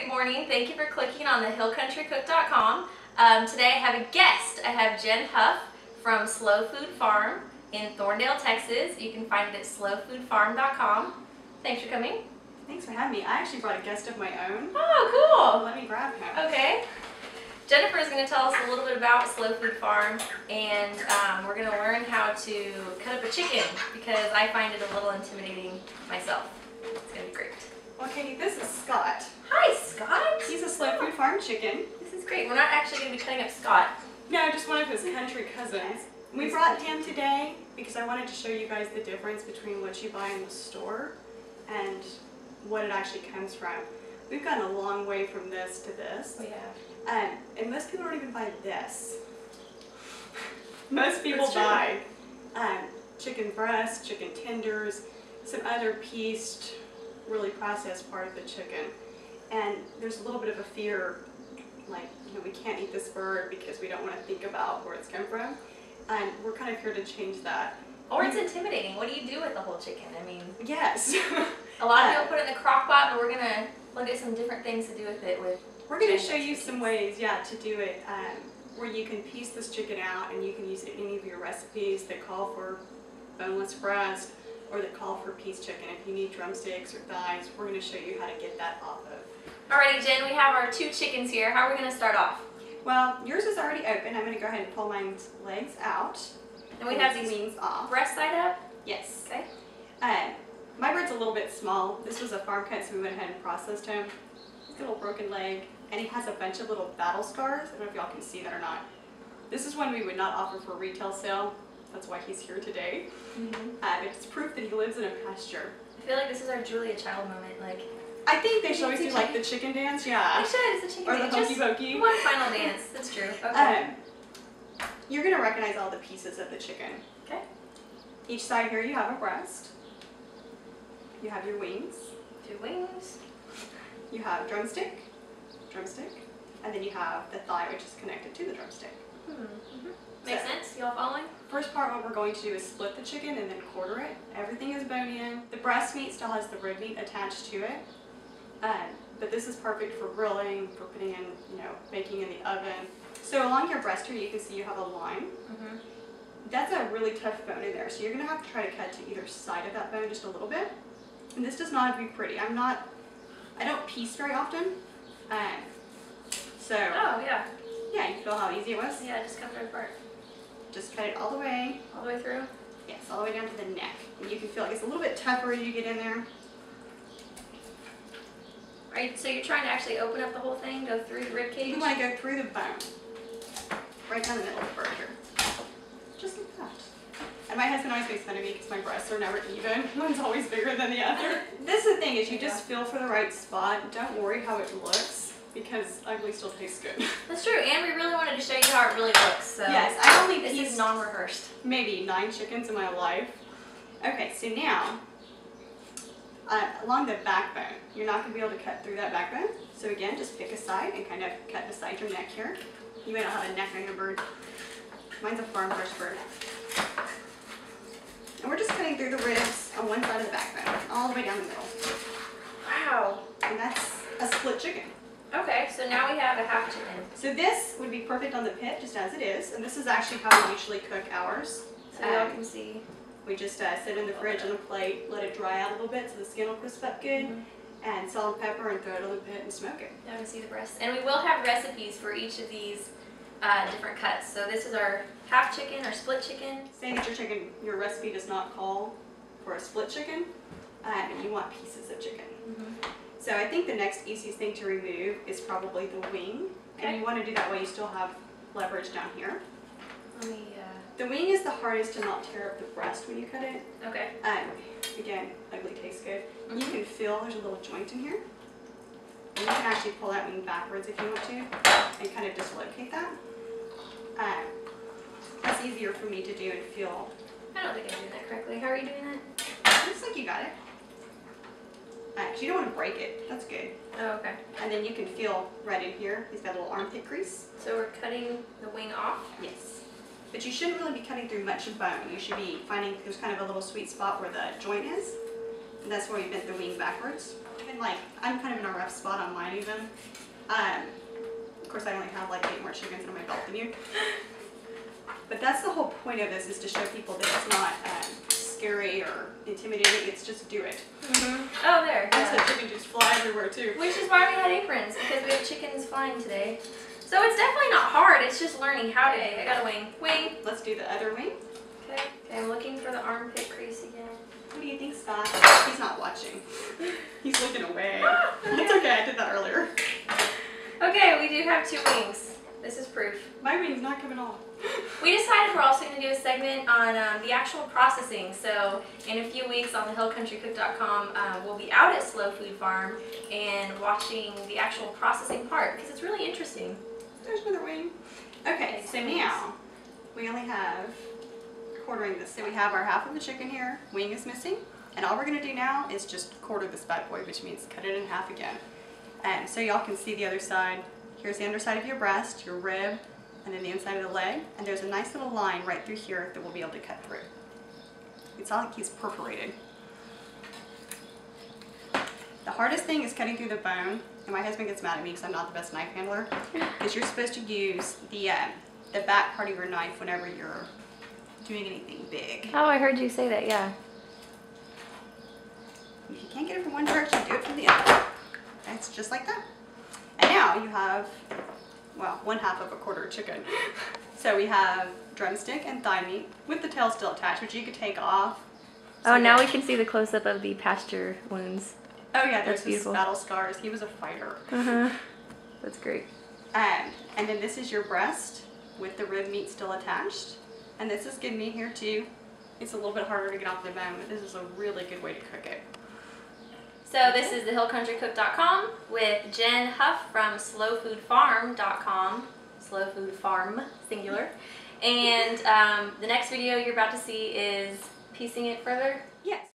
morning. Thank you for clicking on the hillcountrycook.com. Today I have a guest. I have Jen Huff from Slow Food Farm in Thorndale, Texas. You can find it at slowfoodfarm.com. Thanks for coming. Thanks for having me. I actually brought a guest of my own. Oh, cool. Let me grab him. Okay. Jennifer is going to tell us a little bit about Slow Food Farm, and we're going to learn how to cut up a chicken because I find it a little intimidating myself. It's going to be great. Okay, this is Scott. Hi, Scott. He's a Slow Food Farm chicken. This is great. We're not actually going to be cutting up Scott. No, just one of his country cousins. We brought him today because I wanted to show you guys the difference between what you buy in the store and what it actually comes from. We've gotten a long way from this to this. We have. And most people don't even buy this. Most people buy chicken breasts, chicken tenders, some other pieced, really processed part of the chicken. And there's a little bit of a fear, like, you know, we can't eat this bird because we don't want to think about where it's come from. And we're kind of here to change that. Or it's intimidating. What do you do with the whole chicken? I mean, yes. A lot of people put it in the crock pot, but we're going to look at some different things to do with it. We're going to show you some ways, yeah, to do it where you can piece this chicken out and you can use it in any of your recipes that call for boneless breast or that call for piece chicken. If you need drumsticks or thighs, we're going to show you how to get that off of. Alrighty, Jen, we have our two chickens here. How are we going to start off? Well, yours is already open. I'm going to go ahead and pull my legs out. And we have these wings off. Breast side up? Yes. Okay. My bird's a little bit small. This was a farm cut, so we went ahead and processed him. He's got a little broken leg, and he has a bunch of little battle scars. I don't know if y'all can see that or not. This is one we would not offer for retail sale. That's why he's here today. It's proof that he lives in a pasture. I feel like this is our Julia Child moment. Like, I think they should always do like the chicken dance, yeah. They should, it's a chicken dance. Or the hokey pokey. One final dance, that's true. Okay. You're going to recognize all the pieces of the chicken. Okay. Each side here you have a breast. You have your wings. Two wings. You have drumstick, and then you have the thigh, which is connected to the drumstick. Makes sense? Y'all following? First part, what we're going to do is split the chicken and then quarter it. Everything is bone in. The breast meat still has the rib meat attached to it, but this is perfect for grilling, for putting in, you know, baking in the oven. So along your breast here, you can see you have a line. That's a really tough bone in there, so you're going to have to try to cut to either side of that bone just a little bit. And this does not have to be pretty. I don't piece very often, so. Oh, yeah. Yeah, you feel how easy it was? Yeah, just cut it apart. Just cut it all the way. All the way through? Yes, all the way down to the neck. And you can feel like it's a little bit tougher as you get in there. Right, so you're trying to actually open up the whole thing, go through the rib cage? You want to go through the bone. Right down the middle of the bird here. Just like that. And my husband always makes fun of me because my breasts are never even. One's always bigger than the other. This is the thing, is you just feel for the right spot. Don't worry how it looks, because ugly still tastes good. That's true, and we really wanted to show you how it really looks. So yes, I only this is non-rehearsed. Maybe 9 chickens in my life. Okay, so now, along the backbone, you're not going to be able to cut through that backbone. So again, just pick a side and kind of cut beside your neck here. You may not have a neck on your bird. Mine's a farm fresh bird. And we're just cutting through the ribs on one side of the backbone, all the way down the middle. Wow. And that's a split chicken. Okay, so now we have a half chicken. So this would be perfect on the pit, just as it is. And this is actually how we usually cook ours. So y'all can see. We just sit in the fridge on a plate, let it dry out a little bit so the skin will crisp up good, and salt and pepper, and throw it on the pit and smoke it. Y'all can see the breasts. And we will have recipes for each of these different cuts. So this is our half chicken or split chicken. Say that your recipe does not call for a split chicken, and you want pieces of chicken. So I think the next easiest thing to remove is probably the wing. Okay. And you want to do that while you still have leverage down here. Let me, the wing is the hardest to not tear up the breast when you cut it. Okay. Again, ugly tastes good. You can feel there's a little joint in here. And you can actually pull that wing backwards if you want to and kind of dislocate that. That's easier for me to do and feel. I don't think I'm doing that correctly. How are you doing that? Looks like you got it. Because you don't want to break it. That's good. Oh, okay. And then you can feel right in here. He's got a little armpit crease. So we're cutting the wing off? Yes. But you shouldn't really be cutting through much bone. You should be finding there's kind of a little sweet spot where the joint is. And that's where we bent the wing backwards. And like, I'm kind of in a rough spot on mine even. Of course, I only have like 8 more chickens on my belt than you. But that's the whole point of this, is to show people that it's not scary or intimidating. It's just do it. Oh, there. I said chicken just fly everywhere too. Which is why we had aprons, because we have chickens flying today. So it's definitely not hard. It's just learning how to. I got a wing. Wing. Let's do the other wing. Okay. I'm looking for the armpit crease again. What do you think, Scott? He's not watching. He's looking away. It's okay. I did that earlier. Okay, we do have 2 wings. This is proof. My wing's not coming off. We decided we're also going to do a segment on the actual processing. So in a few weeks on thehillcountrycook.com, we'll be out at Slow Food Farm and watching the actual processing part, because it's really interesting. There's another wing. Okay, so now we only have quartering this. So we have our half of the chicken here. Wing is missing. And all we're going to do now is just quarter this bad boy, which means cut it in half again. And so y'all can see the other side. Here's the underside of your breast, your rib, and then the inside of the leg. And there's a nice little line right through here that we'll be able to cut through. It's not like he's perforated. The hardest thing is cutting through the bone. And my husband gets mad at me because I'm not the best knife handler. Because you're supposed to use the back part of your knife whenever you're doing anything big. Oh, I heard you say that, yeah. If you can't get it from one direction, do it from the other. It's just like that. And now you have, well, 1/2 of a quarter chicken. So we have drumstick and thigh meat with the tail still attached, which you could take off. Oh, now we can see the close-up of the pasture wounds. Oh yeah, there's his beautiful. battle scars. He was a fighter. That's great. And then this is your breast with the rib meat still attached. And this is good meat here too. It's a little bit harder to get off the bone, but this is a really good way to cook it. So this is thehillcountrycook.com with Jen Huff from slowfoodfarm.com. Slow Food Farm, singular. And the next video you're about to see is piecing it further. Yes.